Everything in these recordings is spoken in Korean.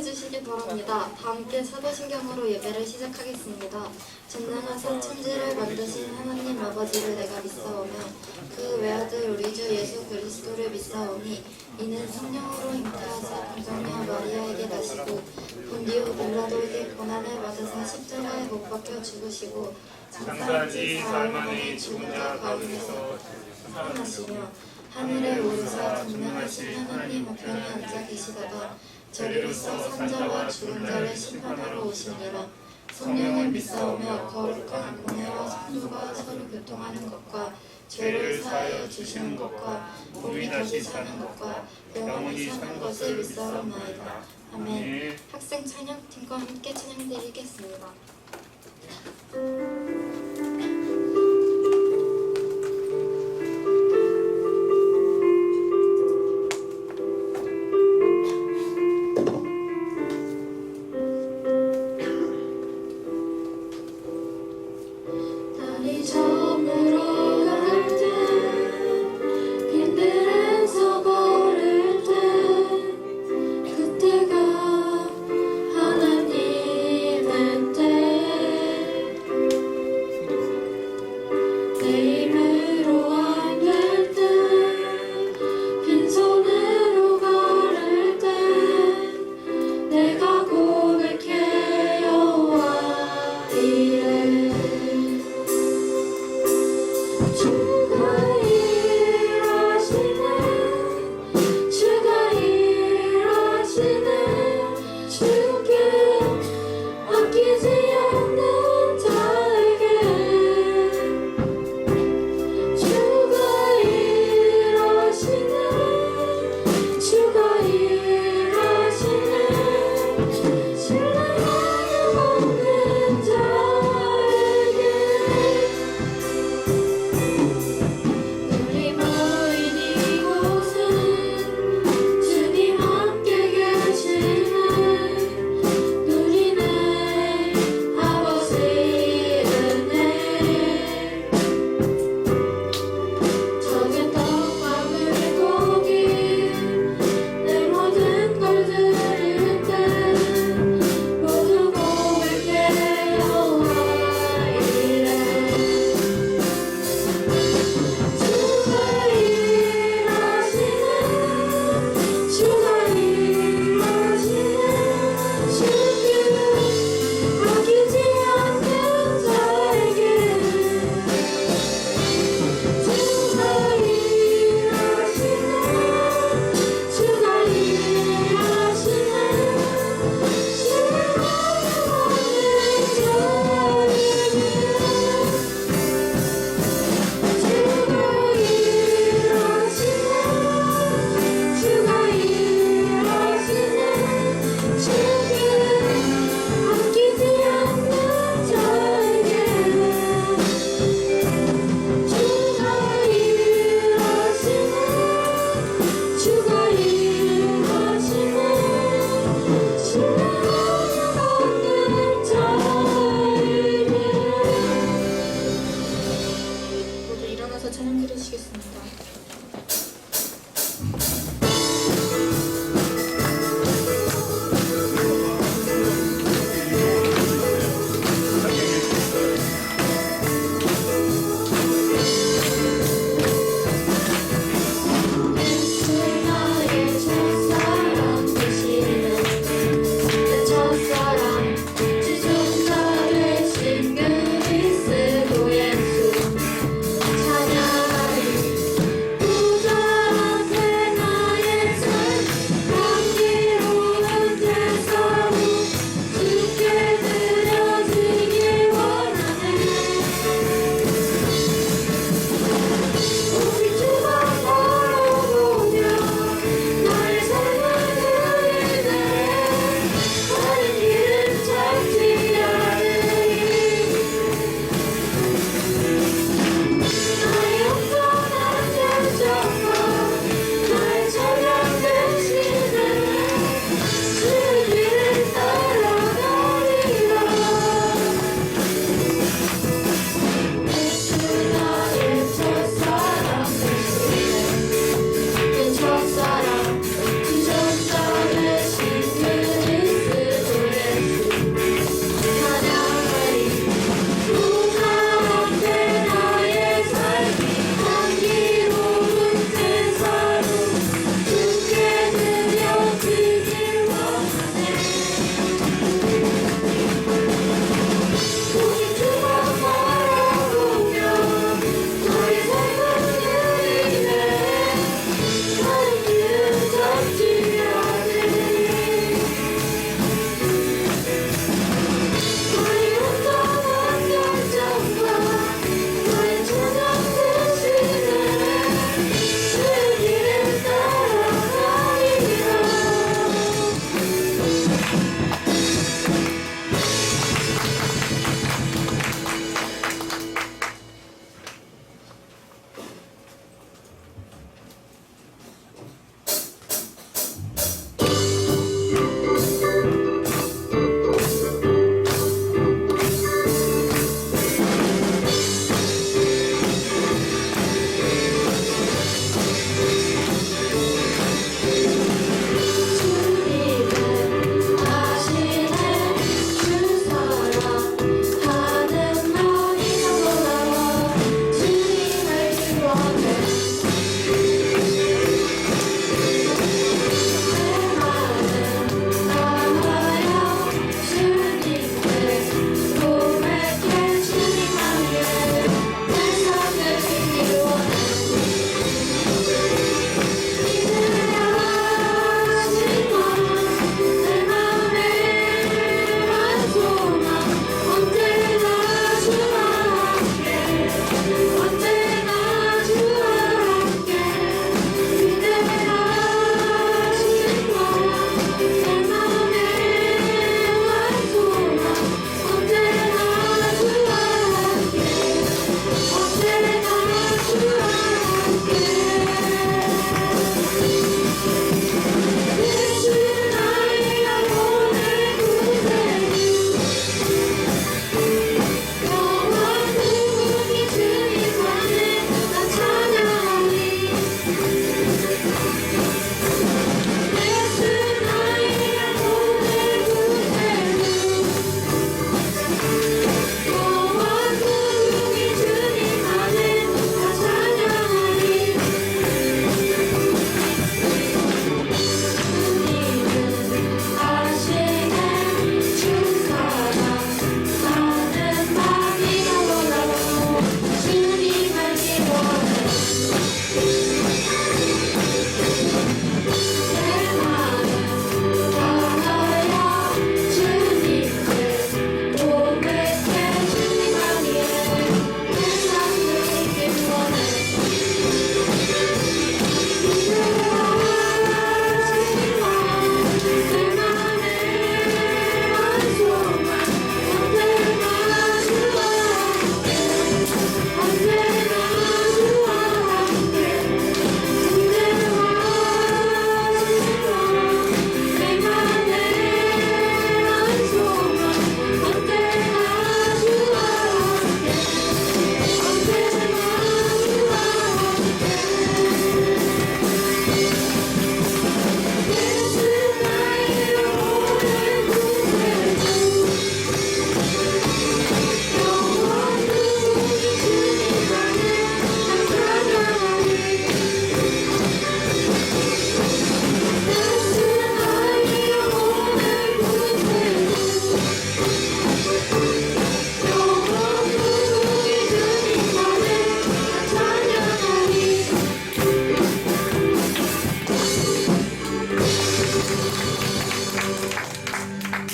주시기 바랍니다. 다 함께 사도신경으로 예배를 시작하겠습니다. 전능하사 천지를 만드신 하나님 아버지를 내가 믿사오며 그 외아들 우리 주 예수 그리스도를 믿사오니 이는 성령으로 잉태하사 동정녀 마리아에게 나시고 본디오 빌라도에게 고난을 받으사 십자가에 못 박혀 죽으시고 장사한 지 사흘 만에 죽은 자 가운데서 살아나시며 하늘에 오르사 전능하신 하나님 우편에 앉아 계시다가 저리로서 산자와 죽은 자를 심판하러 오시니라. 성령을 믿사오며 거룩한 공예와 성도가 서로 교통하는 것과 죄를 사하여 주시는 것과 몸이 다시 사는 것과 영원히 사는 것을 믿사옵나이다. 아멘. 학생 찬양팀과 함께 찬양드리겠습니다. 그때가 하나님의 때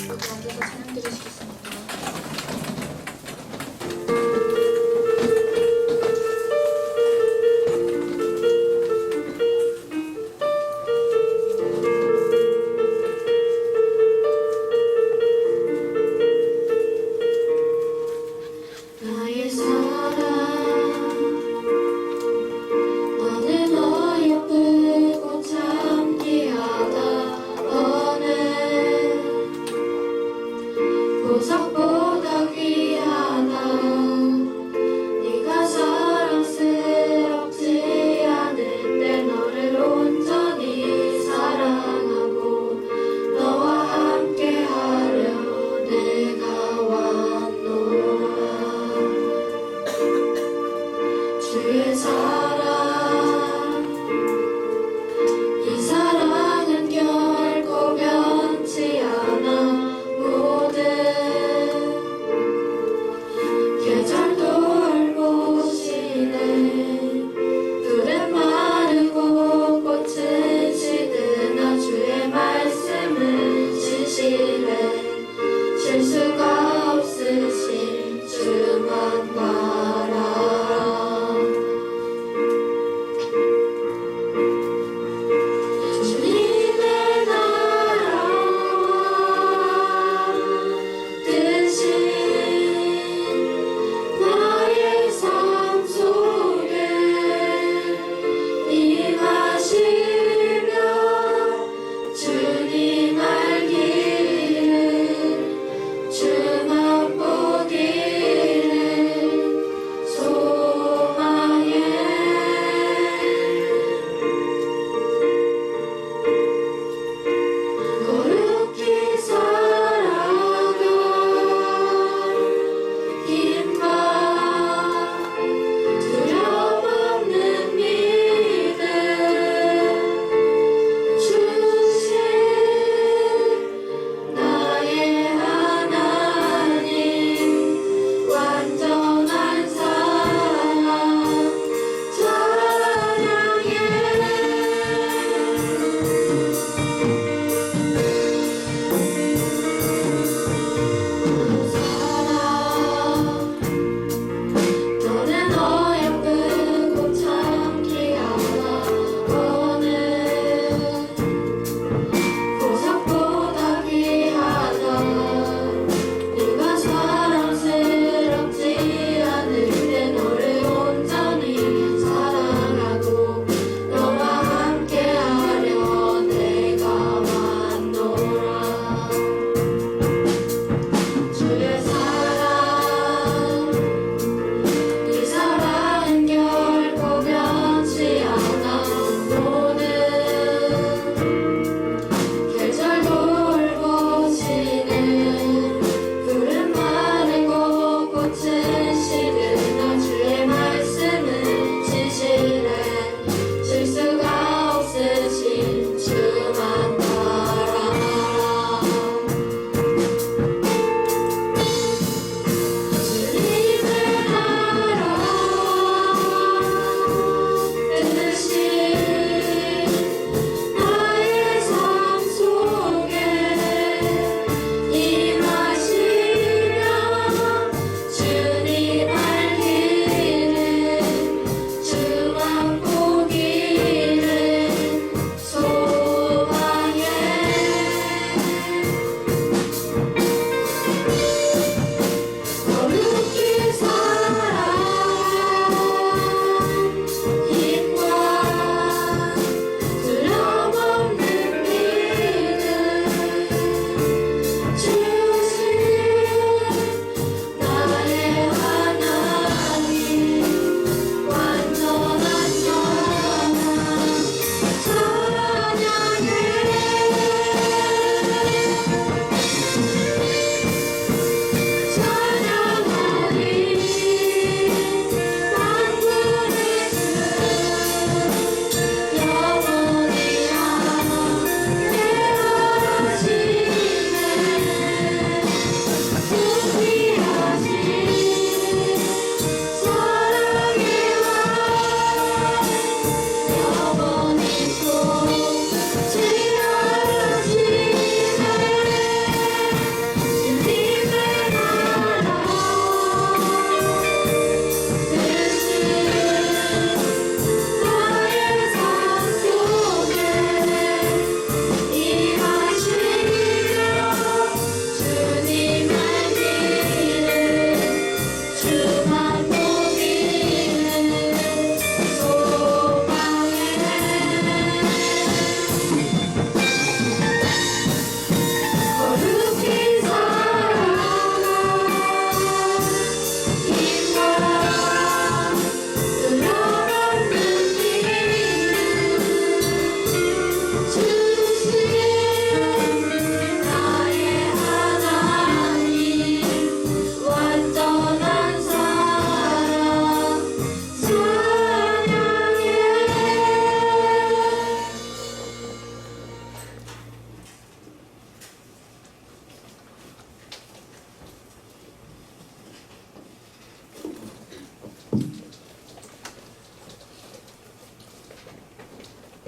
여기 앉아서 찬양 드리시겠습니다. 나의 사랑 너는 어여쁘고 참 귀하다 너는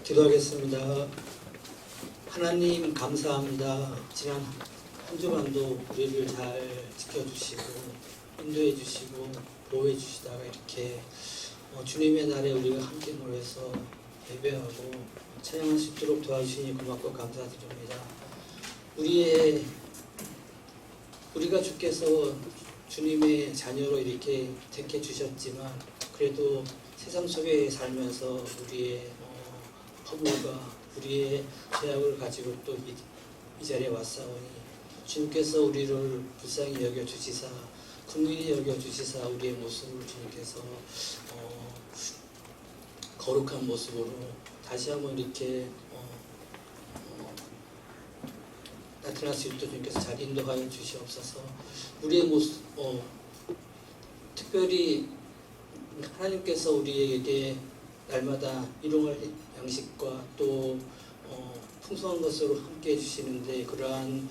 기도하겠습니다. 하나님 감사합니다. 지난 한 주간도 우리를 잘 지켜주시고 인도해 주시고 보호해 주시다가 이렇게 주님의 날에 우리가 함께 모여서 예배하고 찬양할 수 있도록 도와주시니 고맙고 감사드립니다. 우리가 주께서 주님의 자녀로 이렇게 택해 주셨지만 그래도 세상 속에 살면서 우리의 허물과 우리의 죄악을 가지고 또 이 자리에 왔사오니 주님께서 우리를 불쌍히 여겨주시사 긍휼히 여겨주시사 우리의 모습을 주님께서 거룩한 모습으로 다시 한번 이렇게 나타날 수 있도록 주님께서 잘 인도하여 주시옵소서. 우리의 모습 특별히 하나님께서 우리에게 날마다 일용할 양식과 또 풍성한 것으로 함께 해주시는데 그러한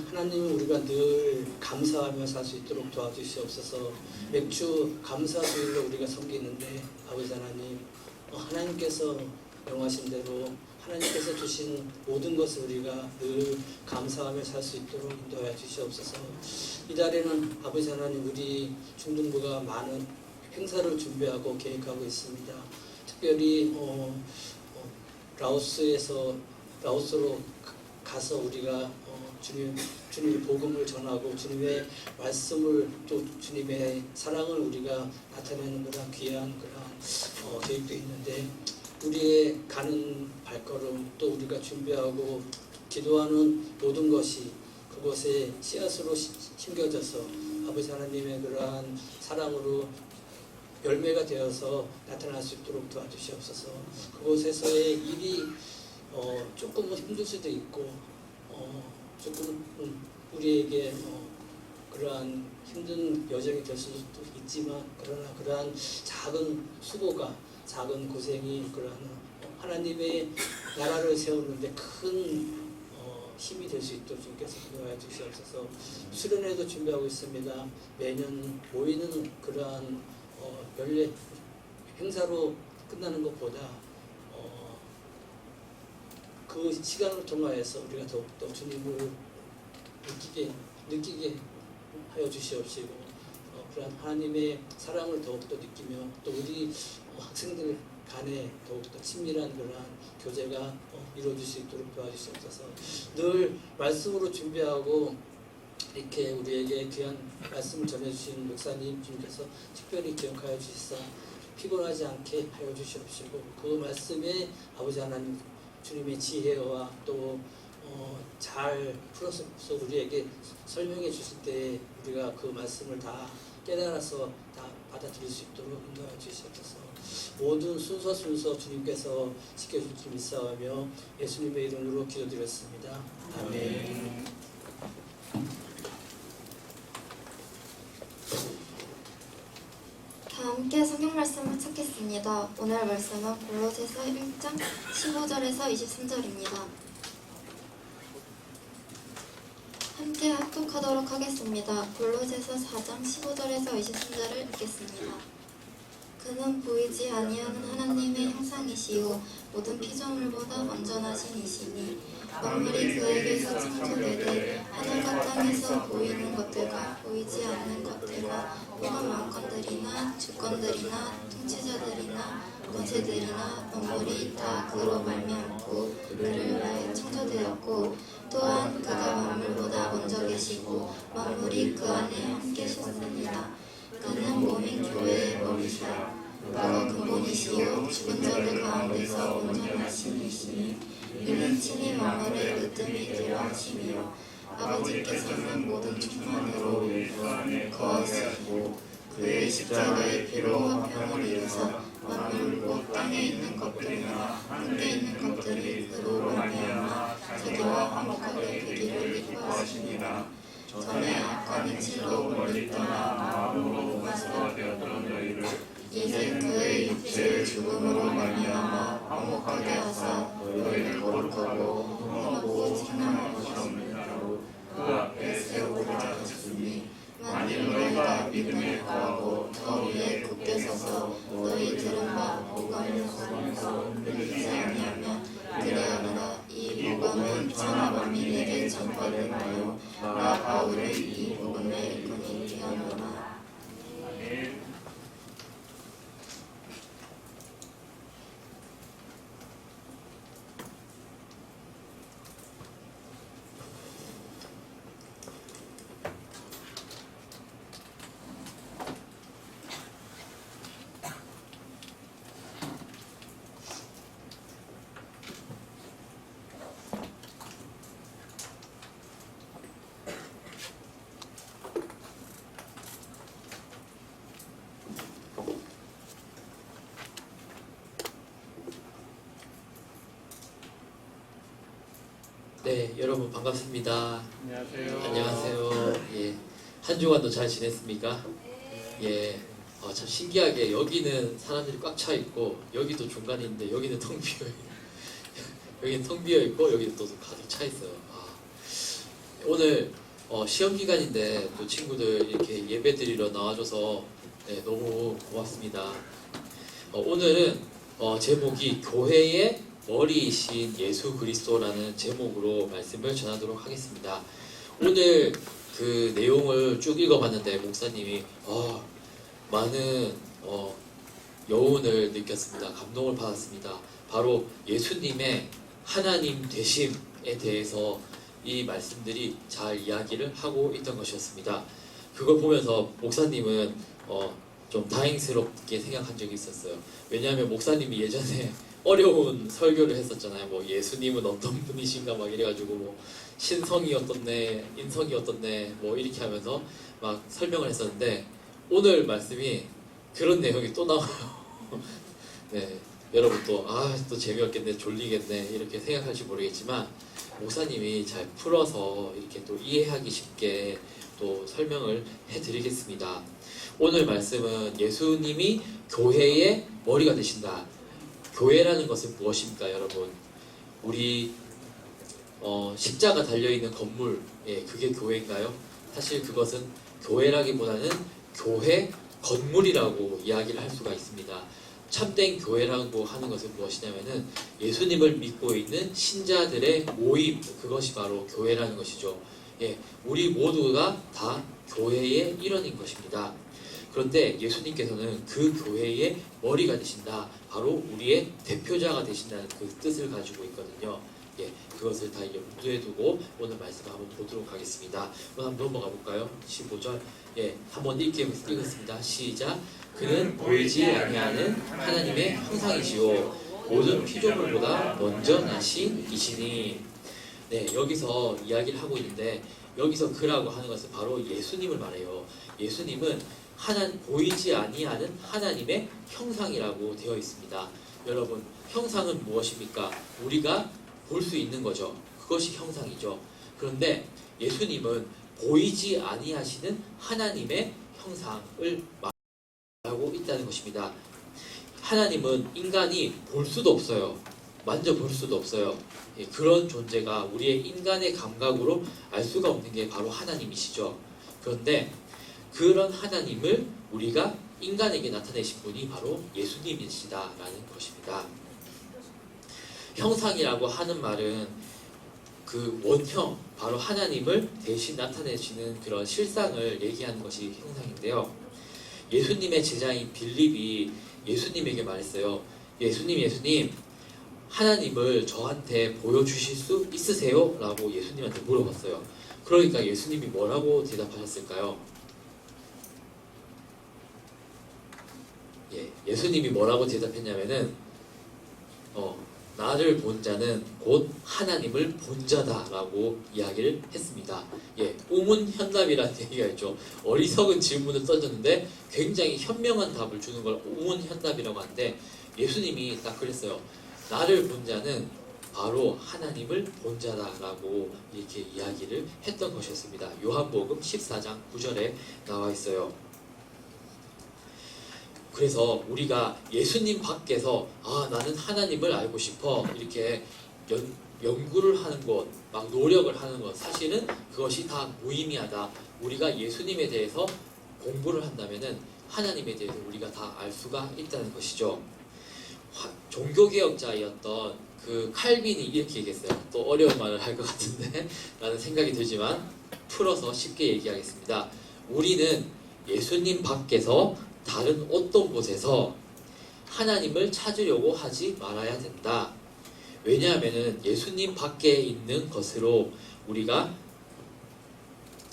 하나님은 우리가 늘 감사하며 살 수 있도록 도와주시옵소서. 맥주 감사 주일로 우리가 섬기는데 아버지 하나님 하나님께서 명하신 대로 하나님께서 주신 모든 것을 우리가 늘 감사하며 살 수 있도록 인도하여 주시옵소서. 이달에는 아버지 하나님 우리 중등부가 많은 행사를 준비하고 계획하고 있습니다. 특별히 라오스로 가서 우리가 주님의 복음을 전하고 주님의 말씀을 또 주님의 사랑을 우리가 나타내는 그런 귀한 그런 계획도 있는데 우리의 가는 발걸음 또 우리가 준비하고 기도하는 모든 것이 그곳에 씨앗으로 심겨져서 아버지 하나님의 그러한 사랑으로 열매가 되어서 나타날 수 있도록 도와주시옵소서. 그곳에서의 일이 조금은 힘들 수도 있고 조금 우리에게 그러한 힘든 여정이 될 수도 있지만 그러나 그러한 작은 수고가 작은 고생이 그러한 하나님의 나라를 세우는데 큰 힘이 될 수 있도록 주님께서 기도하여 주시옵소서. 수련회도 준비하고 있습니다. 매년 모이는 그러한 연례 행사로 끝나는 것보다 그 시간을 통하여서 우리가 더욱더 주님을 느끼게 하여 주시옵시고 그런 하나님의 사랑을 더욱더 느끼며 또 우리 학생들 간에 더욱더 친밀한 그러한 교제가 이루어질 수 있도록 도와주시옵소서. 늘 말씀으로 준비하고 이렇게 우리에게 귀한 말씀을 전해주신 목사님 주님께서 특별히 기억하여 주시사 피곤하지 않게 하여 주시옵시고 그 말씀에 아버지 하나님 주님의 지혜와 또 잘 풀어서 우리에게 설명해 주실 때 우리가 그 말씀을 다 깨달아서 다 받아들일 수 있도록 인도하여 주시옵소서. 모든 순서 주님께서 지켜줄 줄 믿사오며 예수님의 이름으로 기도드렸습니다. 아멘. 다 함께 성경 말씀을 찾겠습니다. 오늘 말씀은 골로새서 1장 15절에서 23절입니다. 함께 합독하도록 하겠습니다. 골로새서 4장 15절에서 23절을 읽겠습니다. 그는 보이지 아니하는 하나님의 형상이시요 모든 피조물보다 온전하신 이시니 만물이 그에게서 창조되되 하늘과 땅에서 보이는 것들과 보이지 않는 것들과 또한 왕권들이나 주권들이나 통치자들이나 권세들이나 만물이 다 그로 말미암고 그를 위하여 창조되었고 또한 그가 만물보다 먼저 계시고 만물이 그 안에 함께 계셨습니다. 그는 몸인 교회의 머리시라. 그가 근본이시요 죽은 자들 가운데서 온전하신 이시니 이는 친히 만물의 으뜸이 되려 하심이요 아버지께서는 모든 충만으로 그 안에 거하시고 그의 십자가의 피로 화평을 이루사 만물 곧 땅에 있는 것들이나 함께 있는 것들이 그로 말미암아 자기와 화목하게 되기를 기뻐하시니라. 전에 악한 이치로 멀리 떠나 마음으로 무가수가 되었던 너희를 이제 그의 육체의 죽음으로 말미암아 화목하게 하사 너희를 거룩하고 흠없고 책망할 것이 없는 자로 그 앞에 세우고자 하셨으니 만일 너희가 믿음을 구하고 더 위에 굳게 서서 너희 들은 바 복음을 선에서 흔들리지 바램하여 나 바울의 이 복음의 일꾼이 되었노라. 아멘. 네, 여러분 반갑습니다. 안녕하세요. 안녕하세요. 예, 한 주간도 잘 지냈습니까? 예, 참 신기하게 여기는 사람들이 꽉 차 있고 여기도 중간에 있는데 여기는 텅 비어 여기는 텅 비어 있고 여기는 또 가득 차 있어요. 오늘 시험 기간인데 또 친구들 이렇게 예배 드리러 나와줘서 네, 너무 고맙습니다. 오늘은 제목이 교회의 머리이신 예수 그리스도라는 제목으로 말씀을 전하도록 하겠습니다. 오늘 그 내용을 쭉 읽어봤는데 목사님이 많은 여운을 느꼈습니다. 감동을 받았습니다. 바로 예수님의 하나님 되심에 대해서 이 말씀들이 잘 이야기를 하고 있던 것이었습니다. 그걸 보면서 목사님은 좀 다행스럽게 생각한 적이 있었어요. 왜냐하면 목사님이 예전에 어려운 설교를 했었잖아요. 뭐 예수님은 어떤 분이신가 막 이래가지고 뭐 신성이 어떻네, 인성이 어떻네, 뭐 이렇게 하면서 막 설명을 했었는데 오늘 말씀이 그런 내용이 또 나와요. 네, 여러분 또 재미없겠네, 졸리겠네 이렇게 생각할지 모르겠지만 목사님이 잘 풀어서 이렇게 또 이해하기 쉽게 또 설명을 해드리겠습니다. 오늘 말씀은 예수님이 교회의 머리가 되신다. 교회라는 것은 무엇입니까, 여러분? 우리 십자가 달려있는 건물, 그게 교회인가요? 사실 그것은 교회라기보다는 교회 건물이라고 이야기를 할 수가 있습니다. 참된 교회라고 하는 것은 무엇이냐면은 예수님을 믿고 있는 신자들의 모임, 그것이 바로 교회라는 것이죠. 우리 모두가 다 교회의 일원인 것입니다. 그런데 예수님께서는 그 교회의 머리가 되신다. 바로 우리의 대표자가 되신다는 그 뜻을 가지고 있거든요. 그것을 다 염두에 두고 오늘 말씀을 한번 보도록 하겠습니다. 오늘 한번 넘어가 볼까요? 15절. 한번 읽겠습니다. 시작. 그는 보이지 아니하는 하나님의 형상이시요 모든 피조물보다 먼저 나신 이시니. 여기서 이야기를 하고 있는데 여기서 그라고 하는 것은 바로 예수님을 말해요. 예수님은 보이지 아니하는 하나님의 형상이라고 되어 있습니다. 여러분, 형상은 무엇입니까? 우리가 볼 수 있는 거죠. 그것이 형상이죠. 그런데 예수님은 보이지 아니하시는 하나님의 형상을 말하고 있다는 것입니다. 하나님은 인간이 볼 수도 없어요. 만져볼 수도 없어요. 그런 존재가 우리의 인간의 감각으로 알 수가 없는 게 바로 하나님이시죠. 그런데 그런 하나님을 우리가 인간에게 나타내신 분이 바로 예수님이시다라는 것입니다. 형상이라고 하는 말은 그 원형, 바로 하나님을 대신 나타내시는 그런 실상을 얘기하는 것이 형상인데요. 예수님의 제자인 빌립이 예수님에게 말했어요. 예수님, 하나님을 저한테 보여주실 수 있으세요? 라고 예수님한테 물어봤어요. 그러니까 예수님이 뭐라고 대답하셨을까요? 예수님이 뭐라고 대답했냐면은 나를 본 자는 곧 하나님을 본 자다라고 이야기를 했습니다. 우문현답이라는 얘기가 있죠. 어리석은 질문을 던졌는데 굉장히 현명한 답을 주는 걸 우문현답이라고 하는데 예수님이 딱 그랬어요. 나를 본 자는 바로 하나님을 본 자다라고 이렇게 이야기를 했던 것이었습니다. 요한복음 14장 9절에 나와 있어요. 그래서 우리가 예수님 밖에서 나는 하나님을 알고 싶어 이렇게 연구를 하는 것, 막 노력을 하는 것, 사실은 그것이 다 무의미하다. 우리가 예수님에 대해서 공부를 한다면은 하나님에 대해서 우리가 다 알 수가 있다는 것이죠. 종교개혁자였던 그 칼빈이 이렇게 얘기했어요. 또 어려운 말을 할 것 같은데 라는 생각이 들지만 풀어서 쉽게 얘기하겠습니다. 우리는 예수님 밖에서 다른 어떤 곳에서 하나님을 찾으려고 하지 말아야 된다. 왜냐하면 예수님 밖에 있는 것으로 우리가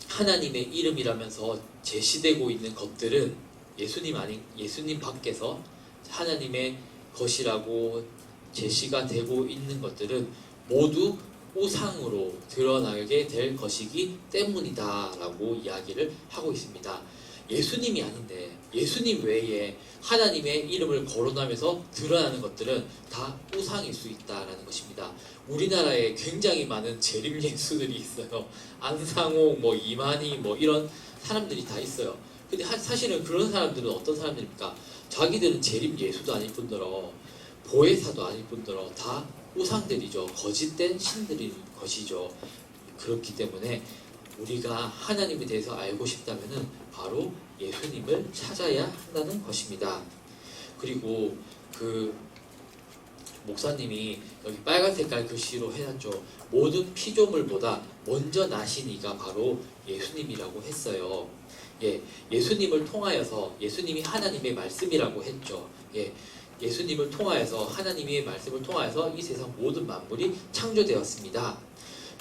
하나님의 이름이라면서 제시되고 있는 것들은 예수님 밖에서 하나님의 것이라고 제시가 되고 있는 것들은 모두 우상으로 드러나게 될 것이기 때문이다 라고 이야기를 하고 있습니다. 예수님이 아닌데 예수님 외에 하나님의 이름을 거론하면서 드러나는 것들은 다 우상일 수 있다라는 것입니다. 우리나라에 굉장히 많은 재림 예수들이 있어요. 안상홍, 이만희 이런 사람들이 다 있어요. 근데 사실은 그런 사람들은 어떤 사람들입니까? 자기들은 재림 예수도 아닐 뿐더러 보혜사도 아닐 뿐더러 다 우상들이죠. 거짓된 신들인 것이죠. 그렇기 때문에 우리가 하나님에 대해서 알고 싶다면은 바로 예수님을 찾아야 한다는 것입니다. 그리고 그 목사님이 여기 빨간 색깔 글씨로 해놨죠. 모든 피조물보다 먼저 나신 이가 바로 예수님이라고 했어요. 예수님을 통하여서 예수님이 하나님의 말씀이라고 했죠. 예수님을 통하여서 하나님의 말씀을 통하여서 이 세상 모든 만물이 창조되었습니다.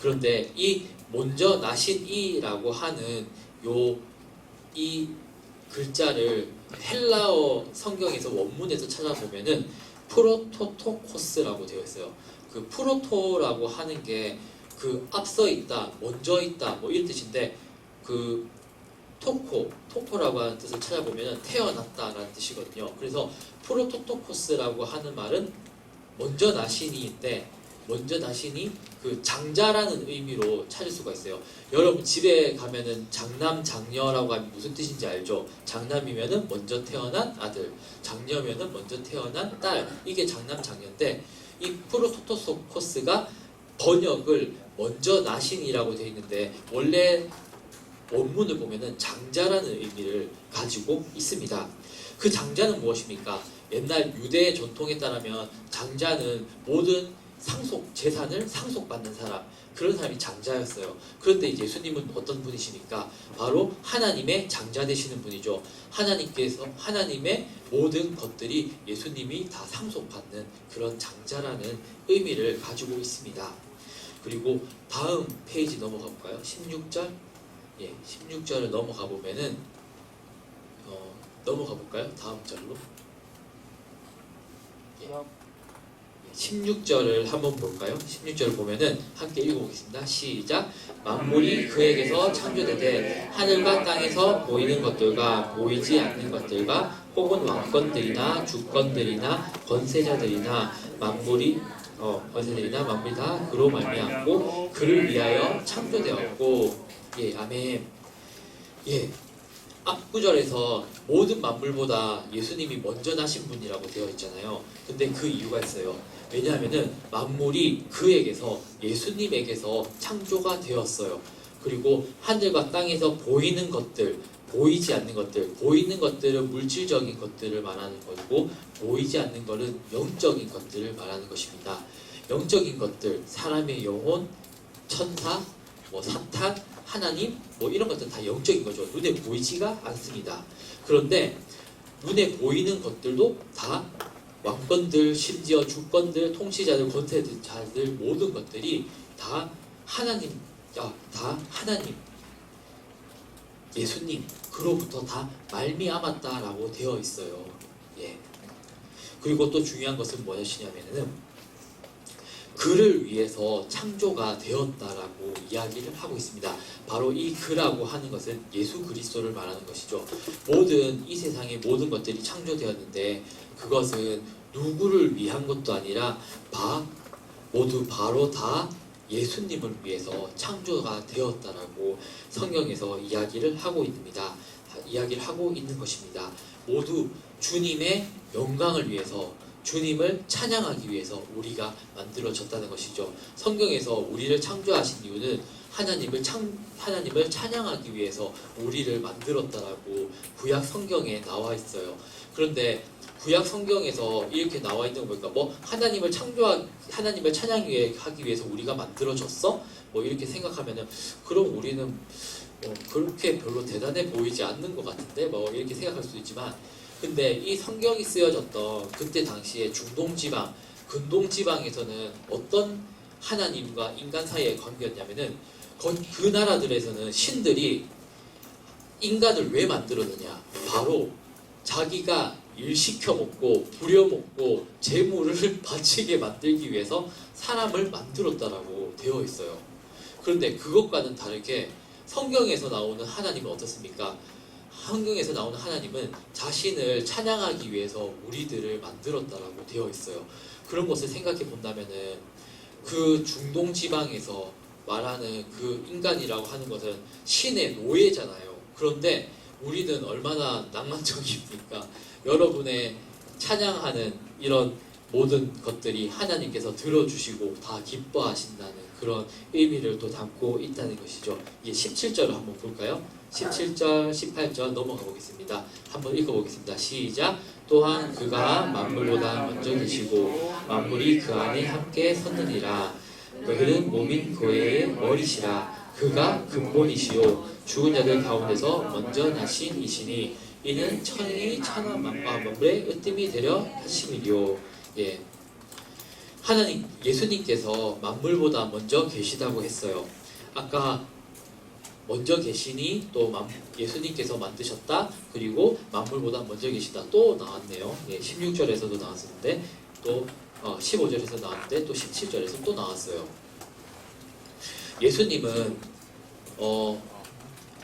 그런데 이 먼저 나신 이라고 하는 이 글자를 헬라어 성경에서 원문에서 찾아보면은 프로토토코스라고 되어 있어요. 그 프로토라고 하는 게 그 앞서 있다, 먼저 있다 이런 뜻인데 그 토코라고 하는 뜻을 찾아보면 태어났다라는 뜻이거든요. 그래서 프로토토코스라고 하는 말은 먼저 나신이인데 먼저 나신이 그 장자라는 의미로 찾을 수가 있어요. 여러분 집에 가면은 장남 장녀라고 하면 무슨 뜻인지 알죠? 장남이면은 먼저 태어난 아들, 장녀면은 먼저 태어난 딸. 이게 장남 장녀인데 이 프로토토코스가 번역을 먼저 나신이라고 되어 있는데 원래 원문을 보면은 장자라는 의미를 가지고 있습니다. 그 장자는 무엇입니까? 옛날 유대 전통에 따르면 장자는 모든 재산을 상속받는 사람, 그런 사람이 장자였어요. 그런데 예수님은 어떤 분이십니까? 바로 하나님의 장자 되시는 분이죠. 하나님의 모든 것들이 예수님이 다 상속받는 그런 장자라는 의미를 가지고 있습니다. 그리고 다음 페이지 넘어가 볼까요? 16절? 16절을 넘어가 보면은 넘어가 볼까요? 다음 절로. 16절을 한번 볼까요? 16절을 보면은 함께 읽어보겠습니다. 시작. 만물이 그에게서 창조되되 하늘과 땅에서 보이는 것들과 보이지 않는 것들과 혹은 왕권들이나 주권들이나 권세자들이나 만물이 다 그로 말미암고 그를 위하여 창조되었고. 아멘. 앞구절에서 모든 만물보다 예수님이 먼저 나신 분이라고 되어 있잖아요. 근데 그 이유가 있어요. 왜냐하면은 만물이 그에게서 예수님에게서 창조가 되었어요. 그리고 하늘과 땅에서 보이는 것들, 보이지 않는 것들, 보이는 것들은 물질적인 것들을 말하는 것이고 보이지 않는 것은 영적인 것들을 말하는 것입니다. 영적인 것들, 사람의 영혼, 천사, 사탄, 하나님 이런 것들은 다 영적인 거죠. 눈에 보이지가 않습니다. 그런데 눈에 보이는 것들도 다 왕권들, 심지어 주권들, 통치자들, 권세자들 모든 것들이 다 하나님, 예수님 그로부터 다 말미암았다라고 되어 있어요. 그리고 또 중요한 것은 무엇이냐면은 그를 위해서 창조가 되었다라고 이야기를 하고 있습니다. 바로 이 그라고 하는 것은 예수 그리스도를 말하는 것이죠. 이 세상의 모든 것들이 창조되었는데 그것은 누구를 위한 것도 아니라 모두 바로 다 예수님을 위해서 창조가 되었다라고 성경에서 이야기를 하고 있는 것입니다. 모두 주님의 영광을 위해서, 주님을 찬양하기 위해서 우리가 만들어졌다는 것이죠. 성경에서 우리를 창조하신 이유는 하나님을 찬양하기 위해서 우리를 만들었다라고 구약 성경에 나와 있어요. 그런데 구약 성경에서 이렇게 나와 있는 거 보니까 뭐 하나님을 찬양하기 위해서 우리가 만들어졌어? 뭐 이렇게 생각하면은 그럼 우리는 그렇게 별로 대단해 보이지 않는 것 같은데 뭐 이렇게 생각할 수도 있지만, 근데 이 성경이 쓰여졌던 그때 당시에 중동 지방, 근동 지방에서는 어떤 하나님과 인간 사이의 관계였냐면은 그 나라들에서는 신들이 인간을 왜 만들었느냐, 바로 자기가 일 시켜먹고 부려먹고 재물을 바치게 만들기 위해서 사람을 만들었다라고 되어 있어요. 그런데 그것과는 다르게 성경에서 나오는 하나님은 어떻습니까? 성경에서 나오는 하나님은 자신을 찬양하기 위해서 우리들을 만들었다라고 되어 있어요. 그런 것을 생각해 본다면은 그 중동 지방에서 말하는 그 인간이라고 하는 것은 신의 노예잖아요. 그런데 우리는 얼마나 낭만적입니까? 여러분의 찬양하는 이런 모든 것들이 하나님께서 들어주시고 다 기뻐하신다는 그런 의미를 또 담고 있다는 것이죠. 이게 17절을 한번 볼까요? 17절, 18절 넘어가 보겠습니다. 한번 읽어보겠습니다. 시작! 또한 그가 만물보다 먼저 계시고 만물이 그 안에 함께 섰느니라. 그는 몸인 교회의 머리시라. 그가 근본이시요 죽은 자들 가운데서 먼저 나신 이시니 이는 천이 천하 만물의 으뜸이 되려 하심이요. 예. 하나님, 예수님께서 만물보다 먼저 계시다고 했어요. 아까 먼저 계시니 또 예수님께서 만드셨다, 그리고 만물보다 먼저 계시다 또 나왔네요. 예, 16절에서도 나왔었는데 또 15절에서 나왔는데 또 17절에서 또 나왔어요. 예수님은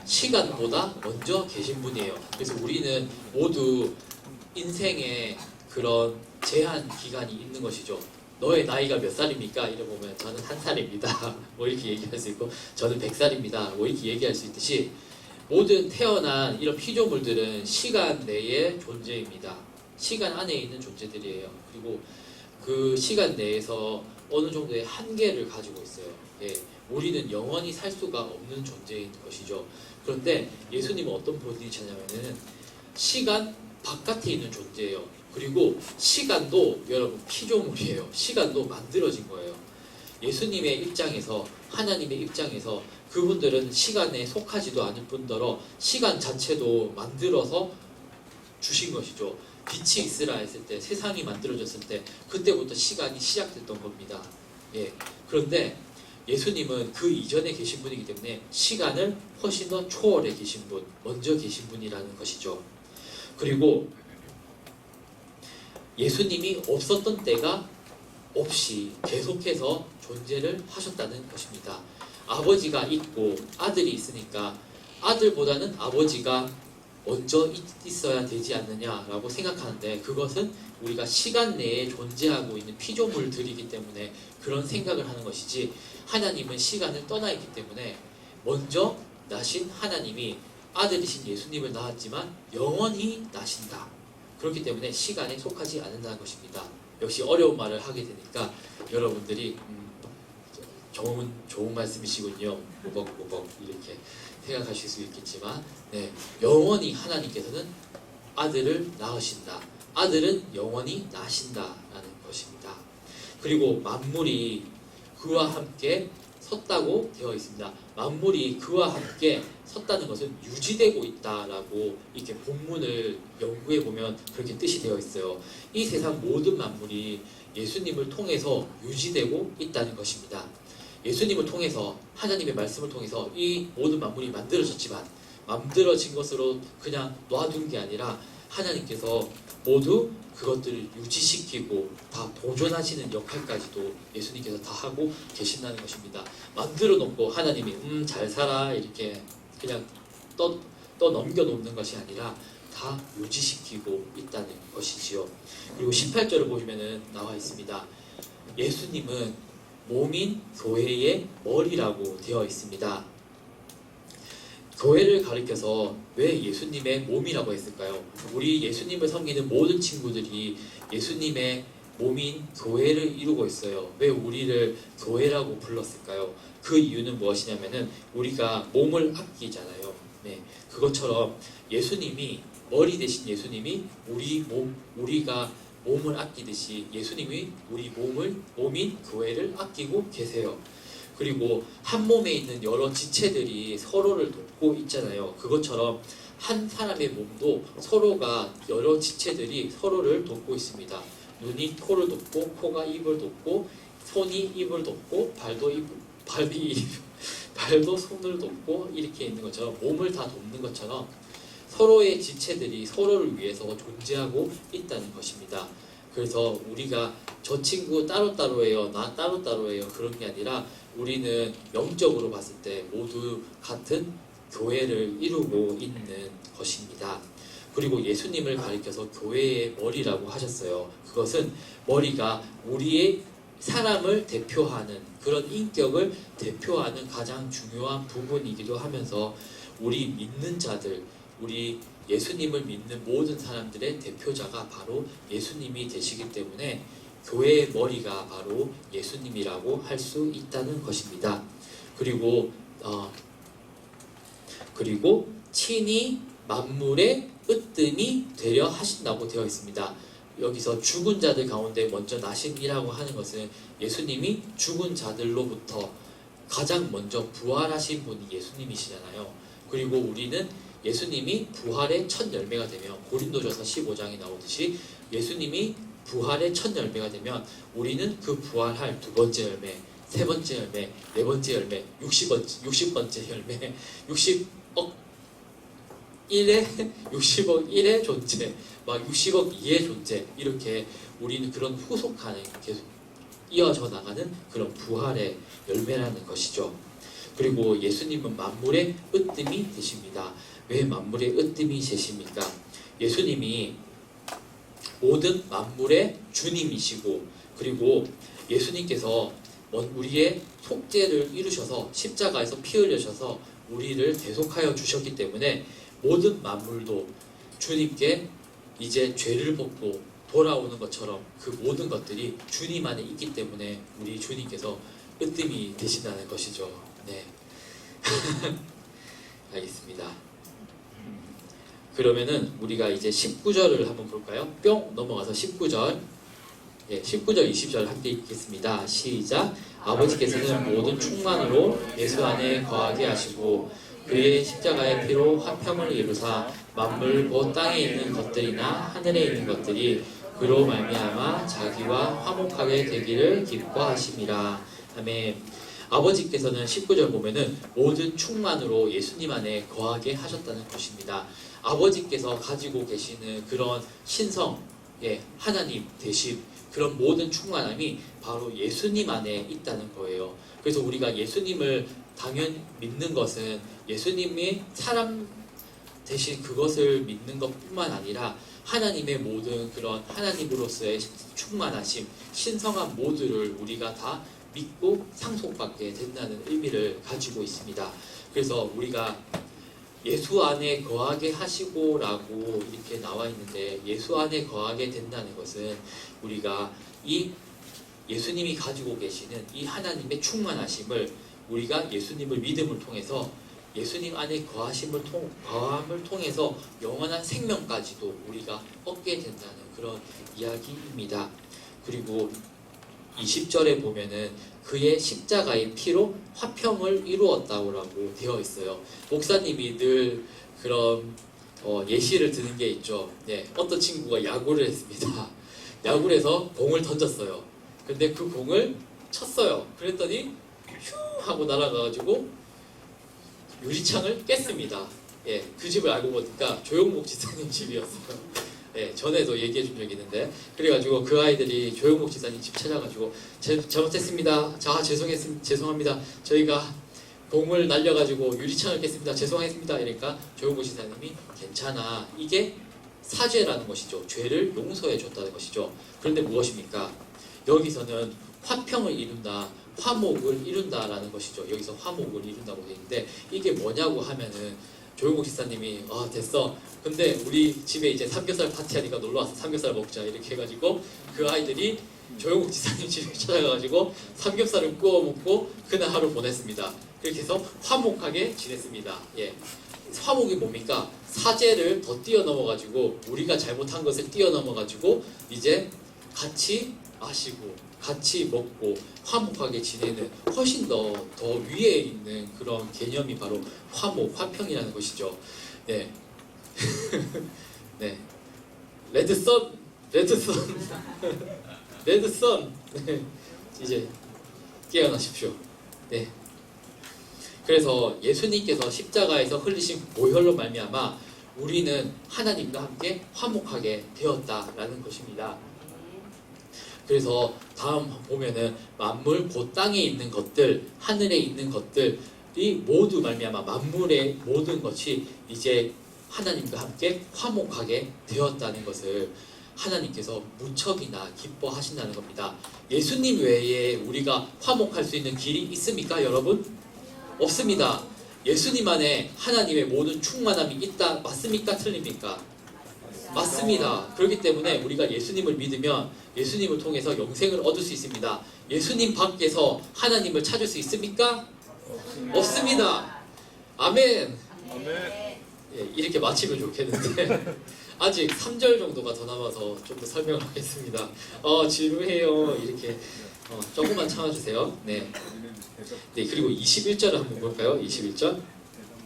시간보다 먼저 계신 분이에요. 그래서 우리는 모두 인생에 그런 제한 기간이 있는 것이죠. 너의 나이가 몇 살입니까? 이래 보면 저는 1살입니다. 뭐 이렇게 얘기할 수 있고, 저는 100살입니다. 뭐 이렇게 얘기할 수 있듯이 모든 태어난 이런 피조물들은 시간 내의 존재입니다. 시간 안에 있는 존재들이에요. 그리고 그 시간 내에서 어느 정도의 한계를 가지고 있어요. 예, 우리는 영원히 살 수가 없는 존재인 것이죠. 그런데 예수님은 어떤 분이시냐면은 시간 바깥에 있는 존재예요. 그리고 시간도 여러분 피조물이에요. 시간도 만들어진 거예요. 예수님의 입장에서, 하나님의 입장에서 그분들은 시간에 속하지도 않을 뿐더러 시간 자체도 만들어서 주신 것이죠. 빛이 있으라 했을 때, 세상이 만들어졌을 때 그때부터 시간이 시작됐던 겁니다. 예. 그런데 예수님은 그 이전에 계신 분이기 때문에 시간을 훨씬 더 초월해 계신 분, 먼저 계신 분이라는 것이죠. 그리고 예수님이 없었던 때가 없이 계속해서 존재를 하셨다는 것입니다. 아버지가 있고 아들이 있으니까 아들보다는 아버지가 먼저 있어야 되지 않느냐라고 생각하는데, 그것은 우리가 시간 내에 존재하고 있는 피조물들이기 때문에 그런 생각을 하는 것이지, 하나님은 시간을 떠나 있기 때문에 먼저 나신 하나님이 아들이신 예수님을 낳았지만 영원히 나신다. 그렇기 때문에 시간에 속하지 않는다는 것입니다. 역시 어려운 말을 하게 되니까 여러분들이 좋은 말씀이시군요. 무벅무벅 이렇게 생각하실 수 있겠지만, 네, 영원히 하나님께서는 아들을 낳으신다. 아들은 영원히 나신다라는 것입니다. 그리고 만물이 그와 함께 섰다고 되어 있습니다. 만물이 그와 함께 섰다는 것은 유지되고 있다라고 이렇게 본문을 연구해 보면 그렇게 뜻이 되어 있어요. 이 세상 모든 만물이 예수님을 통해서 유지되고 있다는 것입니다. 예수님을 통해서, 하나님의 말씀을 통해서 이 모든 만물이 만들어졌지만 만들어진 것으로 그냥 놔둔 게 아니라 하나님께서 모두 그것들을 유지시키고 다 보존하시는 역할까지도 예수님께서 다 하고 계신다는 것입니다. 만들어 놓고 하나님이 잘 살아 이렇게 그냥 떠 넘겨놓는 것이 아니라 다 유지시키고 있다는 것이지요. 그리고 18절을 보시면은 나와 있습니다. 예수님은 몸인 교회의 머리라고 되어 있습니다. 교회를 가리켜서 왜 예수님의 몸이라고 했을까요? 우리 예수님을 섬기는 모든 친구들이 예수님의 몸인 교회를 이루고 있어요. 왜 우리를 교회라고 불렀을까요? 그 이유는 무엇이냐면은 우리가 몸을 아끼잖아요. 네, 그것처럼 예수님이 머리 대신 예수님이 우리가 몸을 아끼듯이 예수님이 우리 몸인 교회를 아끼고 계세요. 그리고 한 몸에 있는 여러 지체들이 서로를 돕고 있잖아요. 그것처럼 한 사람의 몸도 서로가 여러 지체들이 서로를 돕고 있습니다. 눈이 코를 돕고, 코가 입을 돕고, 손이 입을 돕고, 발도 손을 돕고, 이렇게 있는 것처럼 몸을 다 돕는 것처럼 서로의 지체들이 서로를 위해서 존재하고 있다는 것입니다. 그래서 우리가 저 친구 따로따로예요, 나 따로따로예요, 그런 게 아니라 우리는 영적으로 봤을 때 모두 같은 교회를 이루고 있는 것입니다. 그리고 예수님을 가리켜서 교회의 머리라고 하셨어요. 그것은 머리가 우리의 사람을 대표하는 그런 인격을 대표하는 가장 중요한 부분이기도 하면서 우리 믿는 자들, 우리 예수님을 믿는 모든 사람들의 대표자가 바로 예수님이 되시기 때문에 교회의 머리가 바로 예수님이라고 할 수 있다는 것입니다. 그리고 친히 만물의 으뜸이 되려 하신다고 되어 있습니다. 여기서 죽은 자들 가운데 먼저 나심이라고 하는 것은 예수님이 죽은 자들로부터 가장 먼저 부활하신 분이 예수님이시잖아요. 그리고 우리는 예수님이 부활의 첫 열매가 되면 고린도전서 15장에 나오듯이 예수님이 부활의 첫 열매가 되면 우리는 그 부활할 두 번째 열매, 세 번째 열매, 네 번째 열매, 60번째 열매, 60억 1의 존재, 막 60억 2의 존재, 이렇게 우리는 그런 후속하는 계속 이어져 나가는 그런 부활의 열매라는 것이죠. 그리고 예수님은 만물의 으뜸이 되십니다. 왜 만물의 으뜸이 되십니까? 예수님이 모든 만물의 주님이시고, 그리고 예수님께서 우리의 속죄를 이루셔서 십자가에서 피 흘리셔서 우리를 대속하여 주셨기 때문에 모든 만물도 주님께 이제 죄를 벗고 돌아오는 것처럼 그 모든 것들이 주님 안에 있기 때문에 우리 주님께서 으뜸이 되신다는 것이죠. 네. 알겠습니다. 그러면은 우리가 이제 19절을 한번 볼까요? 뿅 넘어가서 19절. 예, 19절 20절 함께 읽겠습니다. 시작. 아버지께서는 모든 충만으로 예수 안에 거하게 하시고 그의 십자가의 피로 화평을 이루사 만물 곧 땅에 있는 것들이나 하늘에 있는 것들이 그로 말미암아 자기와 화목하게 되기를 기뻐하심이라. 아멘. 아버지께서는 19절 보면은 모든 충만으로 예수님 안에 거하게 하셨다는 것입니다. 아버지께서 가지고 계시는 그런 신성, 하나님 되심, 그런 모든 충만함이 바로 예수님 안에 있다는 거예요. 그래서 우리가 예수님을 당연히 믿는 것은 예수님이 사람 대신 그것을 믿는 것뿐만 아니라 하나님의 모든 그런 하나님으로서의 충만하심, 신성한 모두를 우리가 다 믿고 상속받게 된다는 의미를 가지고 있습니다. 그래서 우리가 예수 안에 거하게 하시고라고 이렇게 나와 있는데, 예수 안에 거하게 된다는 것은 우리가 이 예수님이 가지고 계시는 이 하나님의 충만하심을 우리가 예수님을 믿음을 통해서 예수님 안에 거함을 통해서 영원한 생명까지도 우리가 얻게 된다는 그런 이야기입니다. 그리고 20절에 보면은 그의 십자가의 피로 화평을 이루었다고 되어 있어요. 목사님이 늘 그런 예시를 드는 게 있죠. 어떤 친구가 야구를 했습니다. 야구를 해서 공을 던졌어요. 근데 그 공을 쳤어요. 그랬더니 휴 하고 날아가가지고 유리창을 깼습니다. 그 집을 알고 보니까 조용복 지사님 집이었어요. 전에도 얘기해 준 적이 있는데, 그래가지고 그 아이들이 조용복 지사님 집 찾아가지고 잘못했습니다. 자, 죄송합니다. 저희가 공을 날려가지고 유리창을 깼습니다. 죄송했습니다. 이러니까 조용복 지사님이 괜찮아. 이게 사죄라는 것이죠. 죄를 용서해 줬다는 것이죠. 그런데 무엇입니까? 여기서는 화평을 이룬다, 화목을 이룬다라는 것이죠. 여기서 화목을 이룬다고 되어 있는데, 이게 뭐냐고 하면은 조용복 집사님이 됐어. 근데 우리 집에 이제 삼겹살 파티하니까 놀러와서 삼겹살 먹자 이렇게 해가지고 그 아이들이 조용복 집사님 집에 찾아가가지고 삼겹살을 구워 먹고 그날 하루 보냈습니다. 그렇게 해서 화목하게 지냈습니다. 예. 화목이 뭡니까? 사제를 더 뛰어넘어가지고 우리가 잘못한 것을 뛰어넘어가지고 이제 같이 마시고 같이 먹고 화목하게 지내는 훨씬 더 위에 있는 그런 개념이 바로 화목, 화평이라는 것이죠. 네. 네. 레드선. 네. 이제 깨어나십시오. 네. 그래서 예수님께서 십자가에서 흘리신 보혈로 말미암아 우리는 하나님과 함께 화목하게 되었다라는 것입니다. 그래서 다음 보면은 만물 곧 땅에 있는 것들, 하늘에 있는 것들이 모두 말미암아 만물의 모든 것이 이제 하나님과 함께 화목하게 되었다는 것을 하나님께서 무척이나 기뻐하신다는 겁니다. 예수님 외에 우리가 화목할 수 있는 길이 있습니까, 여러분? 없습니다. 예수님 안에 하나님의 모든 충만함이 있다. 맞습니까? 틀립니까? 맞습니다. 그렇기 때문에 우리가 예수님을 믿으면 예수님을 통해서 영생을 얻을 수 있습니다. 예수님 밖에서 하나님을 찾을 수 있습니까? 없습니다. 아멘. 예, 이렇게 마치면 좋겠는데 아직 3절 정도가 더 남아서 좀 더 설명을 하겠습니다. 지루해요. 이렇게 조금만 참아주세요. 네. 네, 그리고 21절을 한번 볼까요? 21절.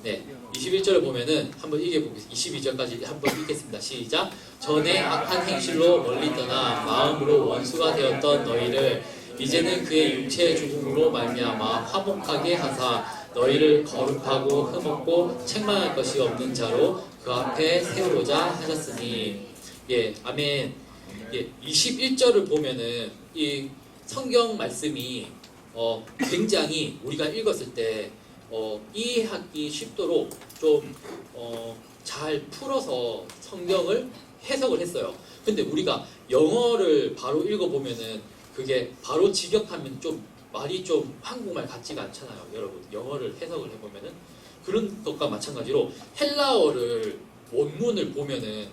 네, 21절을 보면은 한번 읽어보겠습니다. 22절까지 한번 읽겠습니다. 시작. 전에 악한 행실로 멀리 떠나 마음으로 원수가 되었던 너희를 이제는 그의 육체의 죽음으로 말미암아 화목하게 하사 너희를 거룩하고 흠없고 책망할 것이 없는 자로 그 앞에 세우고자 하셨으니. 예, 아멘. 예, 21절을 보면은 이 성경 말씀이 굉장히 우리가 읽었을 때 이해하기 쉽도록 좀 잘 풀어서 성경을 해석을 했어요. 근데 우리가 영어를 바로 읽어보면은 그게 바로 직역하면 좀 말이 좀 한국말 같지가 않잖아요. 여러분 영어를 해석을 해보면은 그런 것과 마찬가지로 헬라어를 원문을 보면은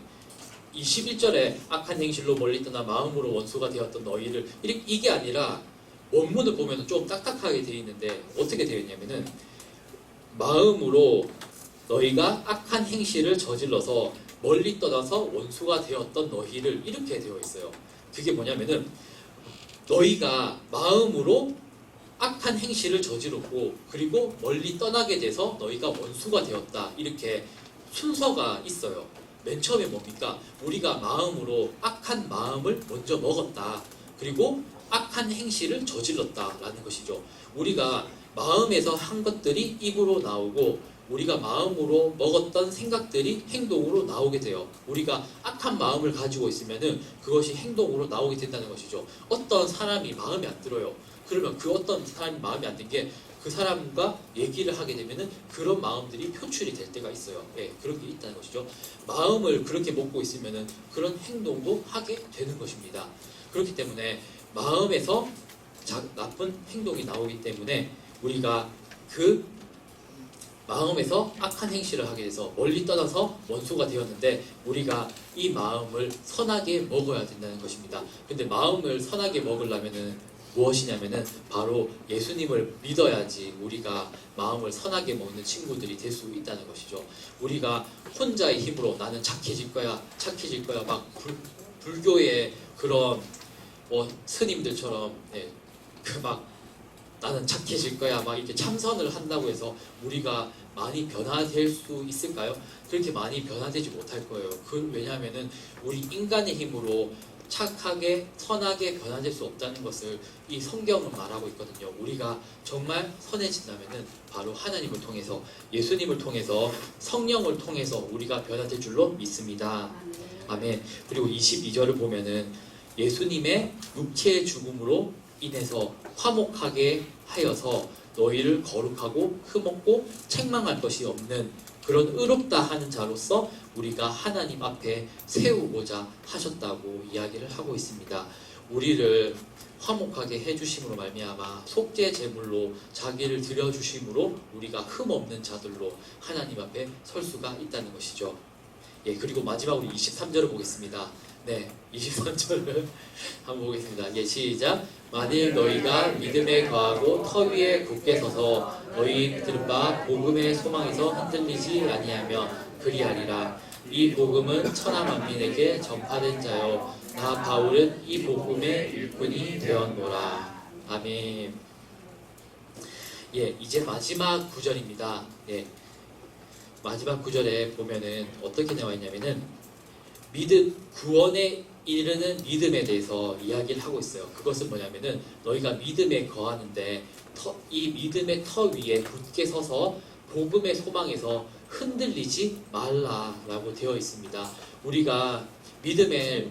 21절에 악한 행실로 멀리 떠나 마음으로 원수가 되었던 너희를 이게 아니라 원문을 보면 좀 딱딱하게 되어 있는데 어떻게 되어 있냐면은 마음으로 너희가 악한 행실을 저질러서 멀리 떠나서 원수가 되었던 너희를 이렇게 되어 있어요. 그게 뭐냐면은 너희가 마음으로 악한 행실을 저지르고 그리고 멀리 떠나게 돼서 너희가 원수가 되었다. 이렇게 순서가 있어요. 맨 처음에 뭡니까? 우리가 마음으로 악한 마음을 먼저 먹었다. 그리고 악한 행실을 저질렀다라는 것이죠. 우리가 마음에서 한 것들이 입으로 나오고 우리가 마음으로 먹었던 생각들이 행동으로 나오게 돼요. 우리가 악한 마음을 가지고 있으면은 그것이 행동으로 나오게 된다는 것이죠. 어떤 사람이 마음에 안 들어요. 그러면 그 어떤 사람이 마음에 안 든 게 그 사람과 얘기를 하게 되면은 그런 마음들이 표출이 될 때가 있어요. 예, 그런 게 있다는 것이죠. 마음을 그렇게 먹고 있으면은 그런 행동도 하게 되는 것입니다. 그렇기 때문에 마음에서 나쁜 행동이 나오기 때문에 우리가 그 마음에서 악한 행실을 하게 돼서 멀리 떠나서 원수가 되었는데 우리가 이 마음을 선하게 먹어야 된다는 것입니다. 근데 마음을 선하게 먹으려면은 무엇이냐면은 바로 예수님을 믿어야지 우리가 마음을 선하게 먹는 친구들이 될 수 있다는 것이죠. 우리가 혼자의 힘으로 나는 착해질 거야 막 불교의 그런 스님들처럼 막 나는 착해질 거야 막 이렇게 참선을 한다고 해서 우리가 많이 변화될 수 있을까요? 그렇게 많이 변화되지 못할 거예요. 왜냐하면은 우리 인간의 힘으로 착하게 선하게 변화될 수 없다는 것을 이 성경은 말하고 있거든요. 우리가 정말 선해진다면은 바로 하나님을 통해서 예수님을 통해서 성령을 통해서 우리가 변화될 줄로 믿습니다. 아멘. 그리고 22절을 보면은 예수님의 육체의 죽음으로 인해서 화목하게 하여서 너희를 거룩하고 흠없고 책망할 것이 없는 그런 의롭다 하는 자로서 우리가 하나님 앞에 세우고자 하셨다고 이야기를 하고 있습니다. 우리를 화목하게 해주심으로 말미암아 속죄 제물로 자기를 드려주심으로 우리가 흠없는 자들로 하나님 앞에 설 수가 있다는 것이죠. 예, 그리고 마지막으로 23절을 보겠습니다. 네, 23절을 한번 보겠습니다. 예, 시작. 만일 너희가 믿음에 거하고 터 위에 굳게 서서 너희 들은 바 복음의 소망에서 흔들리지 아니하며 그리하리라. 이 복음은 천하 만민에게 전파된 자요 나 바울은 이 복음의 일꾼이 되었노라. 아멘. 예, 이제 마지막 구절입니다. 예, 마지막 구절에 보면은 어떻게 나와 있냐면은 믿음, 구원에 이르는 믿음에 대해서 이야기를 하고 있어요. 그것은 뭐냐면은 너희가 믿음에 거하는데 이 믿음의 터 위에 굳게 서서 복음의 소망에서 흔들리지 말라라고 되어 있습니다. 우리가 믿음의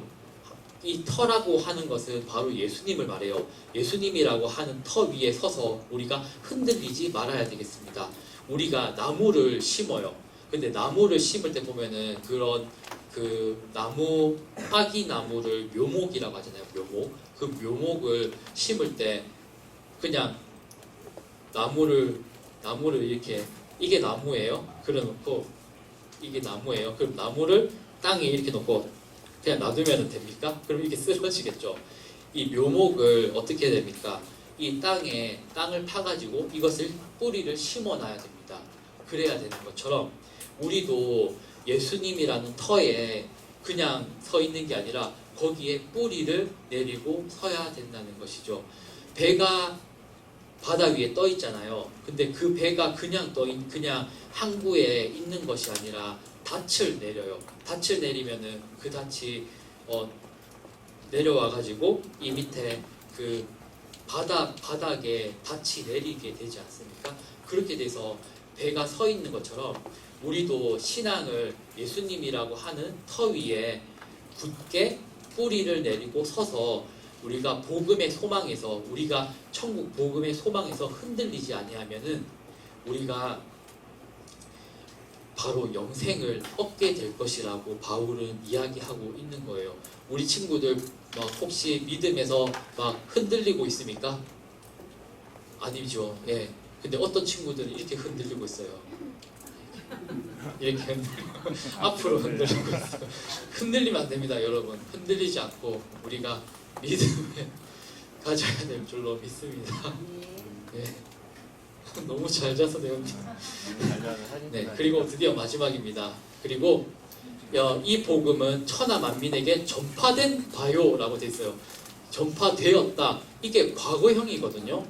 이 터라고 하는 것은 바로 예수님을 말해요. 예수님이라고 하는 터 위에 서서 우리가 흔들리지 말아야 되겠습니다. 우리가 나무를 심어요. 근데 나무를 심을 때 보면은 그런 그 나무, 아기 나무를 묘목이라고 하잖아요. 묘목. 그 묘목을 심을 때 그냥 나무를 이렇게 이게 나무예요. 그래 놓고 이게 나무예요. 그럼 나무를 땅에 이렇게 놓고 그냥 놔두면 됩니까? 그럼 이게 쓰러지겠죠. 이 묘목을 어떻게 됩니까? 이 땅을 파가지고 이것을 뿌리를 심어놔야 됩니다. 그래야 되는 것처럼 우리도 예수님이라는 터에 그냥 서 있는 게 아니라 거기에 뿌리를 내리고 서야 된다는 것이죠. 배가 바다 위에 떠 있잖아요. 근데 그 배가 그냥 그냥 항구에 있는 것이 아니라 닻을 내려요. 닻을 내리면은 그 닻이 내려와 가지고 이 밑에 그 바닥에 닻이 내리게 되지 않습니까? 그렇게 돼서 배가 서 있는 것처럼 우리도 신앙을 예수님이라고 하는 터 위에 굳게 뿌리를 내리고 서서 우리가 복음의 소망에서 우리가 천국 복음의 소망에서 흔들리지 아니하면은 우리가 바로 영생을 얻게 될 것이라고 바울은 이야기하고 있는 거예요. 우리 친구들 막 혹시 믿음에서 막 흔들리고 있습니까? 아니죠. 예. 근데 어떤 친구들은 이렇게 흔들리고 있어요. 이렇게 흔들리고 앞으로 흔들리고 있어요. 흔들리면 안 됩니다, 여러분. 흔들리지 않고 우리가 믿음을 가져야 될 줄로 믿습니다. 네. 너무 잘 자서 배웁니다. 네, 그리고 드디어 마지막입니다. 그리고 이 복음은 천하 만민에게 전파된 바요라고 돼 있어요. 전파되었다. 이게 과거형이거든요.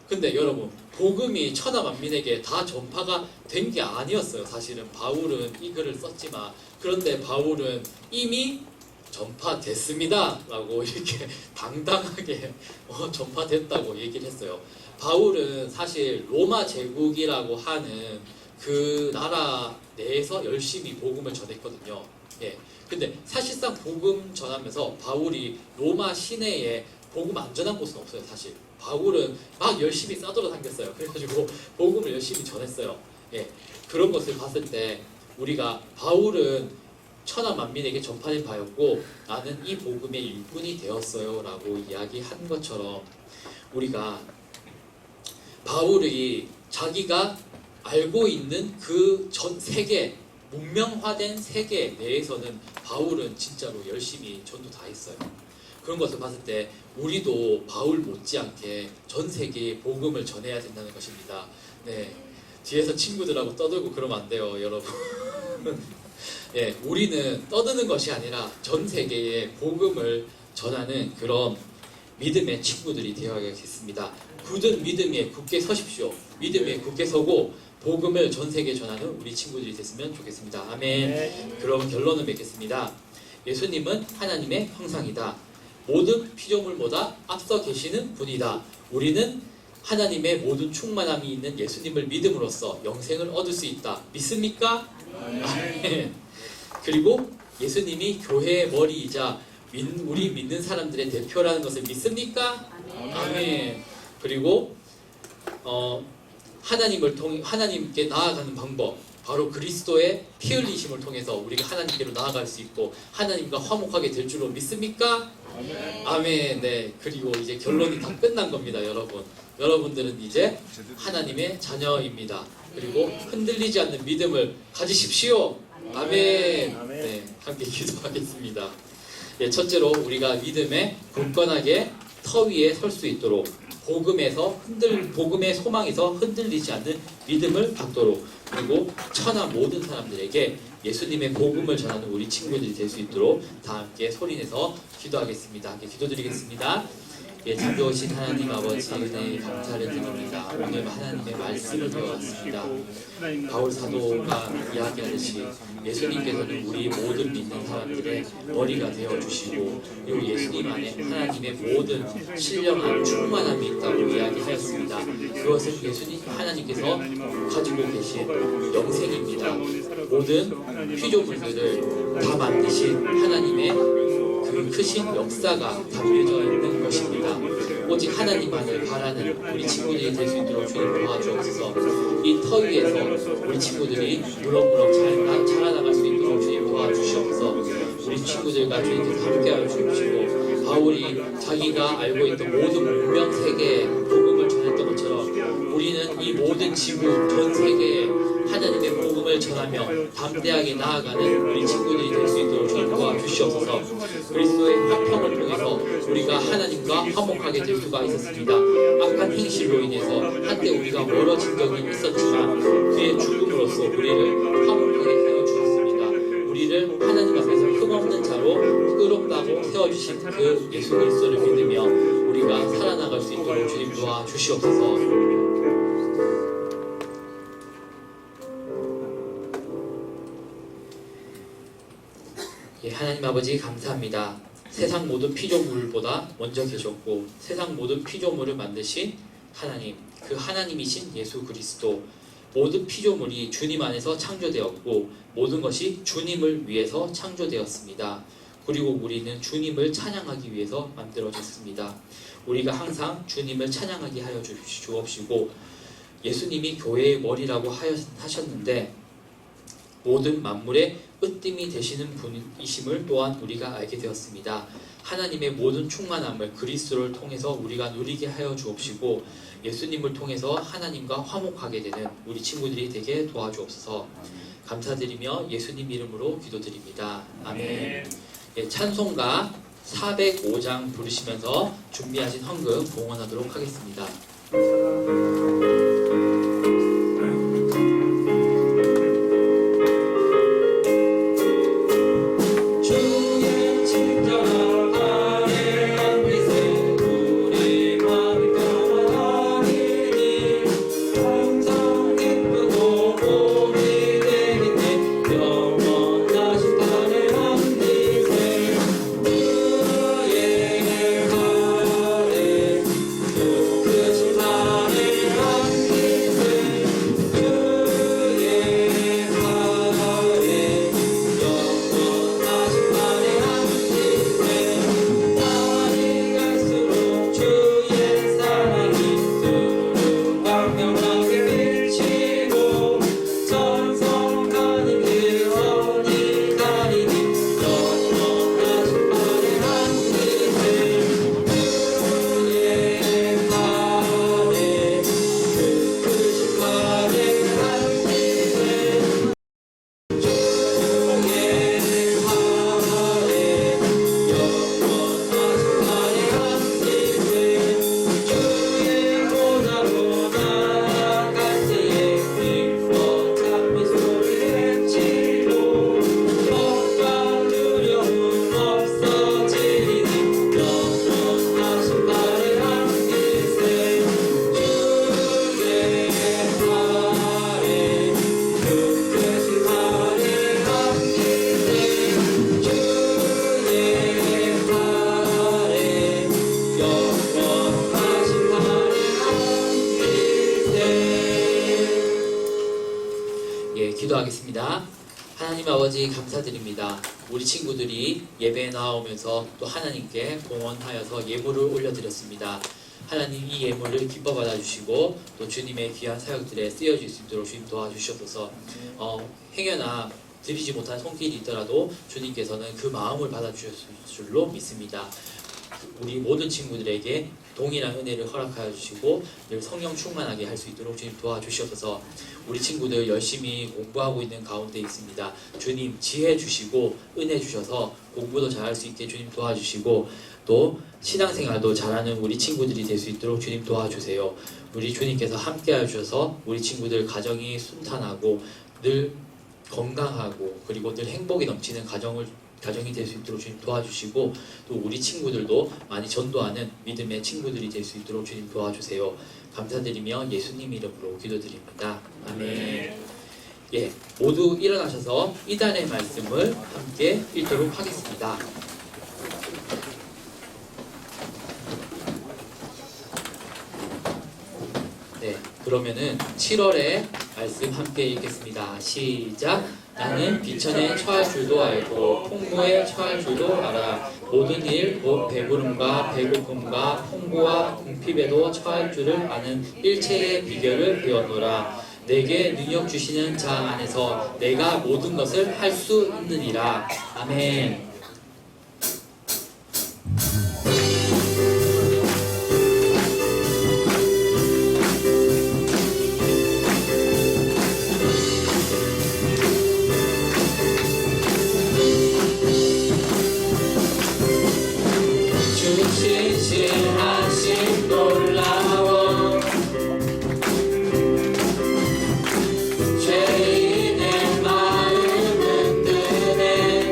근데 여러분, 복음이 천하 만민에게 다 전파가 된 게 아니었어요. 사실은 바울은 이 글을 썼지만, 그런데 바울은 이미 전파됐습니다 라고 이렇게 당당하게 전파됐다고 얘기를 했어요. 바울은 사실 로마 제국이라고 하는 그 나라 내에서 열심히 복음을 전했거든요. 예. 근데 사실상 복음 전하면서 바울이 로마 시내에 복음 안 전한 곳은 없어요. 사실 바울은 막 열심히 싸돌아다녔어요. 그래가지고 복음을 열심히 전했어요. 예. 그런 것을 봤을 때 우리가 바울은 천하 만민에게 전파된 바였고 나는 이 복음의 일꾼이 되었어요 라고 이야기한 것처럼 우리가 바울이 자기가 알고 있는 그 전 세계, 문명화된 세계 내에서는 바울은 진짜로 열심히 전도 다 했어요. 그런 것을 봤을 때 우리도 바울 못지않게 전 세계에 복음을 전해야 된다는 것입니다. 네, 뒤에서 친구들하고 떠들고 그러면 안 돼요, 여러분. 예, 우리는 떠드는 것이 아니라 전 세계에 복음을 전하는 그런 믿음의 친구들이 되어야겠습니다. 굳은 믿음 위에 굳게 서십시오. 믿음 위에 굳게 서고 복음을 전 세계에 전하는 우리 친구들이 됐으면 좋겠습니다. 아멘. 그럼 결론을 맺겠습니다. 예수님은 하나님의 형상이다. 모든 피조물보다 앞서 계시는 분이다. 우리는 하나님의 모든 충만함이 있는 예수님을 믿음으로써 영생을 얻을 수 있다. 믿습니까? 아멘. 그리고 예수님이 교회의 머리이자 우리 믿는 사람들의 대표라는 것을 믿습니까? 아멘. 그리고 하나님께 나아가는 방법, 바로 그리스도의 피 흘리심을 통해서 우리가 하나님께로 나아갈 수 있고 하나님과 화목하게 될 줄로 믿습니까? 아멘. 네. 그리고 이제 결론이 다 끝난 겁니다, 여러분. 여러분들은 이제 하나님의 자녀입니다. 그리고 흔들리지 않는 믿음을 가지십시오. 아멘. 네, 함께 기도하겠습니다. 예, 첫째로 우리가 믿음에 굳건하게 터 위에 설 수 있도록 복음의 소망에서 흔들리지 않는 믿음을 갖도록, 그리고 천하 모든 사람들에게 예수님의 복음을 전하는 우리 친구들이 될 수 있도록 다 함께 소리내서 기도하겠습니다. 함께 기도드리겠습니다. 예, 자비오신 하나님 아버지 은혜에 감사를 드립니다. 오늘 하나님의 말씀을 배워왔습니다. 바울 사도가 이야기하듯이 예수님께서는 우리 모든 믿는 사람들의 머리가 되어주시고, 그리고 예수님 안에 하나님의 모든 신령한 충만함이 있다고 이야기하였습니다. 그것은 예수님 하나님께서 가지고 계신 영생입니다. 모든 피조물들을 다 만드신 하나님의 그 크신 역사가 담겨져 있는 것입니다. 오직 하나님만을 바라는 우리 친구들이 될 수 있도록 주님 도와주옵소서. 이 터 위에서 우리 친구들이 무럭무럭 자라나갈 수 있도록 주님 도와주시옵소서. 우리 친구들과 주님께서 함께하여 주시고, 바울이 자기가 알고 있던 모든 문명 세계에 복음을 전했던 것처럼 우리는 이 모든 지구 전 세계에 하나님의 복음을 전하며 담대하게 나아가는 우리 친구들이 될 수 있도록 주님 도와주시옵소서. 그리스도의 화평을 통해서 우리가 하나님과 화목하게 될 수가 있었습니다. 악한 행실로 인해서 한때 우리가 멀어진 적이 있었지만 그의 죽음으로써 우리를 화목하게 하여 주셨습니다. 우리를 하나님 앞에서 흠없는 자로 의롭다고 세워주신 그 예수 그리스도를 믿으며 우리가 살아나갈 수 있도록 주님 도와주시옵소서. 예, 하나님 아버지 감사합니다. 세상 모든 피조물보다 먼저 계셨고 세상 모든 피조물을 만드신 하나님, 그 하나님이신 예수 그리스도, 모든 피조물이 주님 안에서 창조되었고 모든 것이 주님을 위해서 창조되었습니다. 그리고 우리는 주님을 찬양하기 위해서 만들어졌습니다. 우리가 항상 주님을 찬양하게 하여 주옵시고, 예수님이 교회의 머리라고 하셨는데 모든 만물의 으뜸이 되시는 분이심을 또한 우리가 알게 되었습니다. 하나님의 모든 충만함을 그리스도를 통해서 우리가 누리게 하여 주옵시고, 예수님을 통해서 하나님과 화목하게 되는 우리 친구들이 되게 도와주옵소서. 감사드리며 예수님 이름으로 기도드립니다. 아멘. 예, 찬송가 405장 부르시면서 준비하신 헌금 봉헌하도록 하겠습니다. 기도하겠습니다. 하나님 아버지 감사드립니다. 우리 친구들이 예배에 나오면서 또 하나님께 봉헌하여서 예물을 올려드렸습니다. 하나님 이 예물을 기뻐 받아주시고 또 주님의 귀한 사역들에 쓰여질 수 있도록 주님 도와주시옵소서. 행여나 드리지 못한 손길이 있더라도 주님께서는 그 마음을 받아주실 줄로 믿습니다. 우리 모든 친구들에게 동일한 은혜를 허락하여 주시고 늘 성령 충만하게 할 수 있도록 주님 도와주시옵소서. 우리 친구들 열심히 공부하고 있는 가운데 있습니다. 주님 지혜 주시고 은혜 주셔서 공부도 잘할 수 있게 주님 도와주시고 또 신앙생활도 잘하는 우리 친구들이 될 수 있도록 주님 도와주세요. 우리 주님께서 함께하여 주셔서 우리 친구들 가정이 순탄하고 늘 건강하고 그리고 늘 행복이 넘치는 가정이 될 수 있도록 주님 도와주시고 또 우리 친구들도 많이 전도하는 믿음의 친구들이 될 수 있도록 주님 도와주세요. 감사드리며 예수님 이름으로 기도드립니다. 아멘. 예, 모두 일어나셔서 이단의 말씀을 함께 읽도록 하겠습니다. 네, 그러면은 7월의 말씀 함께 읽겠습니다. 시작. 나는 비천에 처할 줄도 알고 풍부에 처할 줄도 알아. 모든 일, 곧 배부름과 배고픔과 홍보와 궁핍에도 처할 줄을 아는 일체의 비결을 배웠노라. 내게 능력 주시는 자 안에서 내가 모든 것을 할 수 있느니라. 아멘. 신실하신 놀라워 죄인의 마음은 드네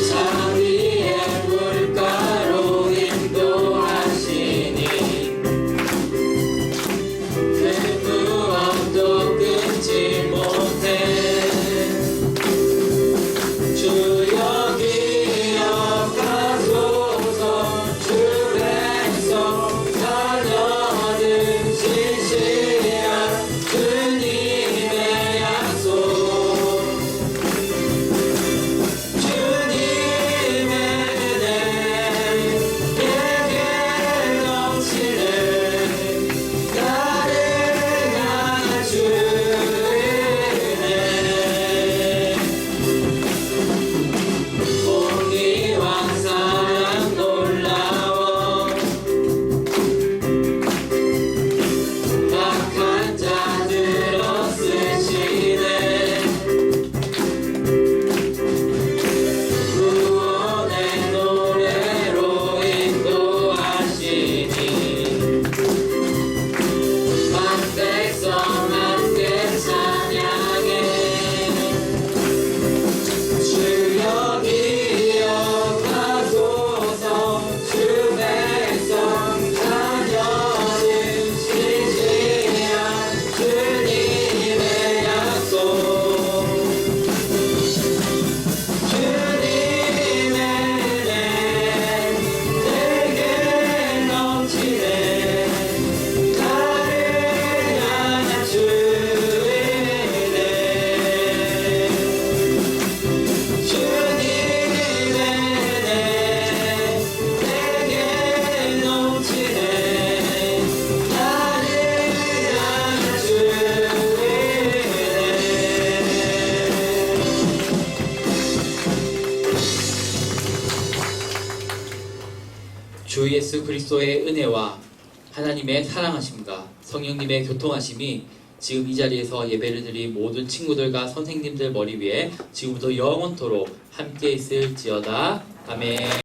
자비의 물가로 인도하시니 그 무엇도 끊지 못해 주여 주 예수 그리스도의 은혜와 하나님의 사랑하심과 성령님의 교통하심이 지금 이 자리에서 예배를 드린 모든 친구들과 선생님들 머리 위에 지금부터 영원토록 함께 있을지어다. 아멘.